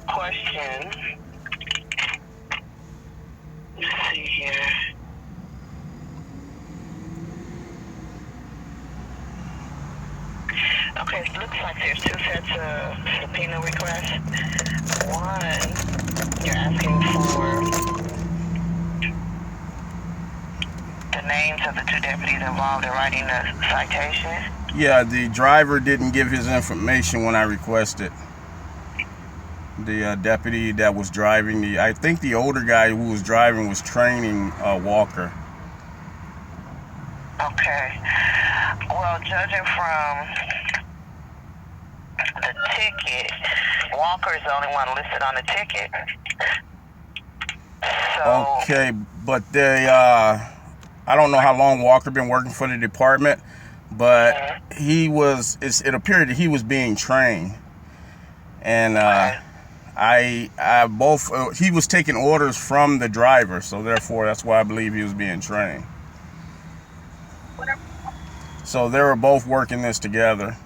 question. Let's see here. Okay, it looks like there's two sets of subpoena requests. One, you're asking for the names of the two deputies involved in writing the citation. Yeah, the driver didn't give his information when I requested. The deputy that was driving, I think the older guy who was driving was training Walker. Okay. Well, judging from the ticket, Walker is the only one listed on the ticket. So. Okay, but I don't know how long Walker been working for the department, but he was. It appeared that he was being trained, and he was taking orders from the driver, so therefore that's why I believe he was being trained. So they were both working this together.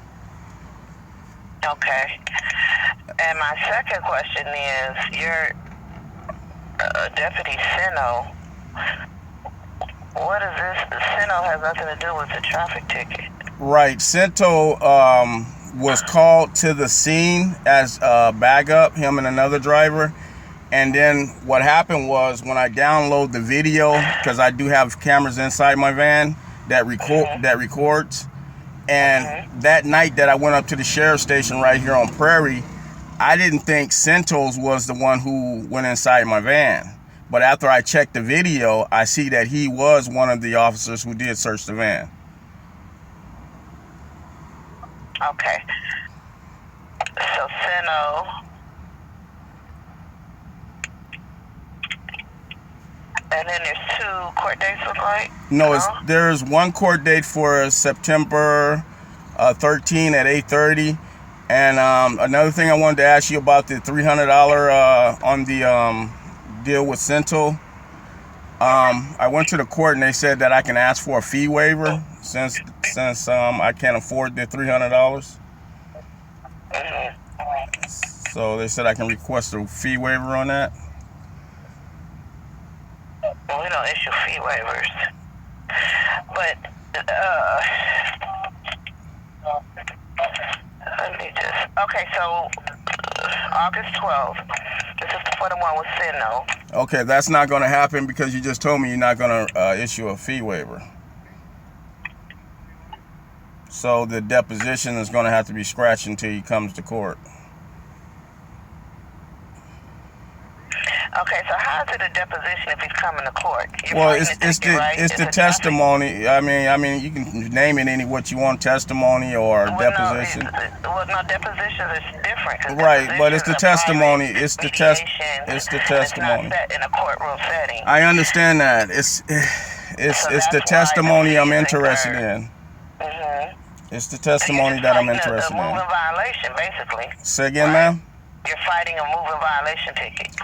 Okay. And my second question is, your Deputy Sino, what is this? Sino has nothing to do with the traffic ticket. Right. Sento was called to the scene as backup, him and another driver. And then what happened was when I download the video, because I do have cameras inside my van that records. And that night that I went up to the sheriff's station right here on Prairie, I didn't think Sentos was the one who went inside my van. But after I checked the video, I see that he was one of the officers who did search the van. Okay. So Sino. And then there's two court dates, look like? No, there's one court date for September 13 at 8:30. And another thing I wanted to ask you about the $300 on the deal with Cento. I went to the court and they said that I can ask for a fee waiver since I can't afford the $300. So they said I can request a fee waiver on that. Well, we don't issue fee waivers. But let me just. Okay, so August 12th. This is for the one with Sino. Okay, that's not going to happen because you just told me you're not going to issue a fee waiver. So the deposition is going to have to be scratched until he comes to court. Okay, so how is it a deposition if he's coming to court? Well, it's the testimony. I mean, you can name it what you want, testimony or deposition. No, depositions is different. Right, but it's the testimony. It's the testimony. It's not set in a courtroom setting. I understand that. It's the testimony I'm interested in. It's the testimony that I'm interested in. A moving violation, basically. Say again, ma'am? You're fighting a moving violation ticket.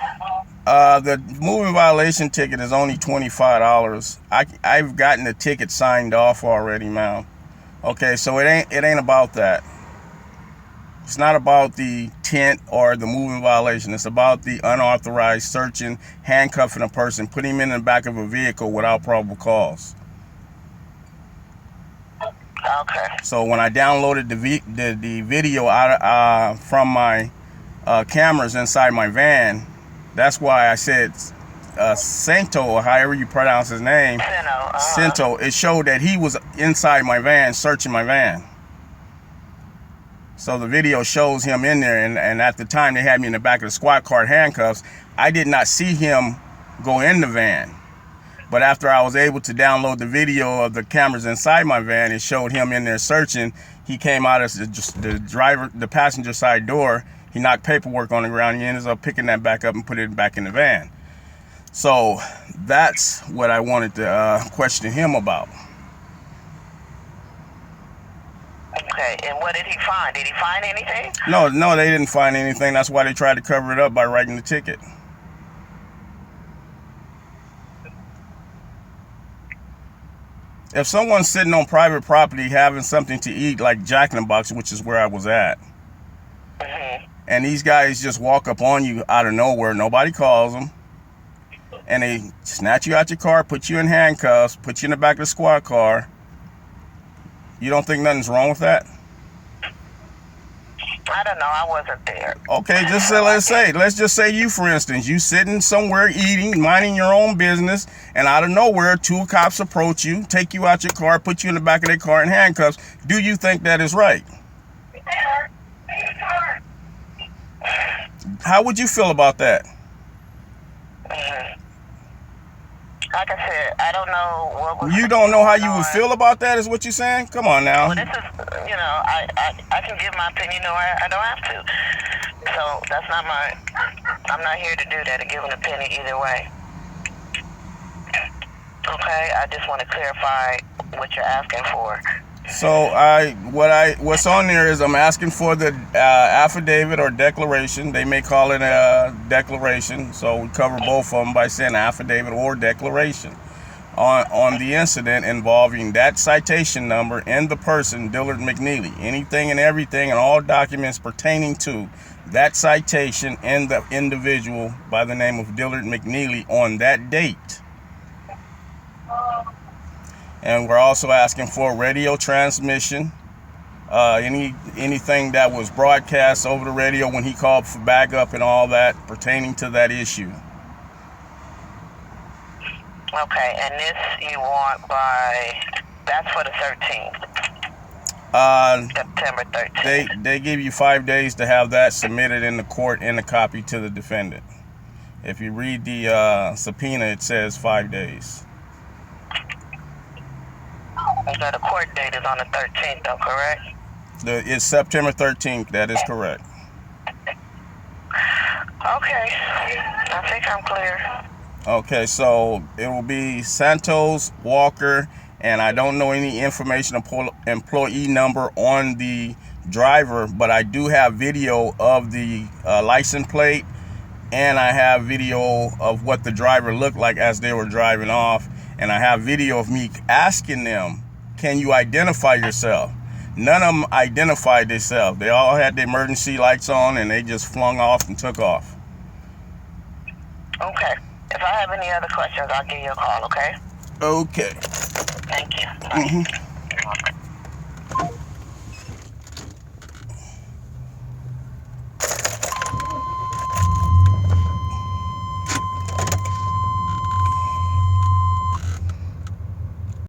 The moving violation ticket is only $25. I've gotten the ticket signed off already, ma'am. Okay, so it ain't about that. It's not about the tent or the moving violation. It's about the unauthorized searching, handcuffing a person, putting him in the back of a vehicle without probable cause. Okay. So when I downloaded the video out from my cameras inside my van, that's why I said Cento, or however you pronounce his name, Cento. It showed that he was inside my van searching my van. So the video shows him in there, and at the time they had me in the back of the squad car handcuffs. I did not see him go in the van. But after I was able to download the video of the cameras inside my van, it showed him in there searching. He came out as the passenger side door. He knocked paperwork on the ground. He ended up picking that back up and put it back in the van. So that's what I wanted to question him about. Okay, and what did he find? Did he find anything? No, they didn't find anything. That's why they tried to cover it up by writing the ticket. If someone's sitting on private property having something to eat, like Jack in the Box, which is where I was at, and these guys just walk up on you out of nowhere. Nobody calls them, and they snatch you out your car, put you in handcuffs, put you in the back of the squad car. You don't think nothing's wrong with that? I don't know. I wasn't there. Okay, let's just say you, for instance, you sitting somewhere eating, minding your own business, and out of nowhere, two cops approach you, take you out your car, put you in the back of their car in handcuffs. Do you think that is right? How would you feel about that? Like I said, I don't know what was. You don't know how you would feel about that, is what you're saying? Come on now. Well, this is, I can give my opinion, or I don't have to. So that's not I'm not here to do that, to give an opinion either way. Okay, I just want to clarify what you're asking for. So what's on there is I'm asking for the affidavit or declaration. They may call it a declaration, so we cover both of them by saying affidavit or declaration on the incident involving that citation number and the person, Dillard McNeely. Anything and everything and all documents pertaining to that citation and the individual by the name of Dillard McNeely on that date. And we're also asking for radio transmission, anything that was broadcast over the radio when he called for backup and all that pertaining to that issue. Okay, and this you want that's for the 13th. September 13th. They give you 5 days to have that submitted in the court and a copy to the defendant. If you read the subpoena, it says 5 days. So the court date is on the 13th, though, correct? It's September 13th. That is correct. Okay. I think I'm clear. Okay, so it will be Santos Walker, and I don't know any information employee number on the driver, but I do have video of the license plate, and I have video of what the driver looked like as they were driving off, and I have video of me asking them, can you identify yourself? None of them identified themselves. They all had the emergency lights on, and they just flung off and took off. Okay. If I have any other questions, I'll give you a call, okay? Okay. Thank you. Bye. Mm-hmm.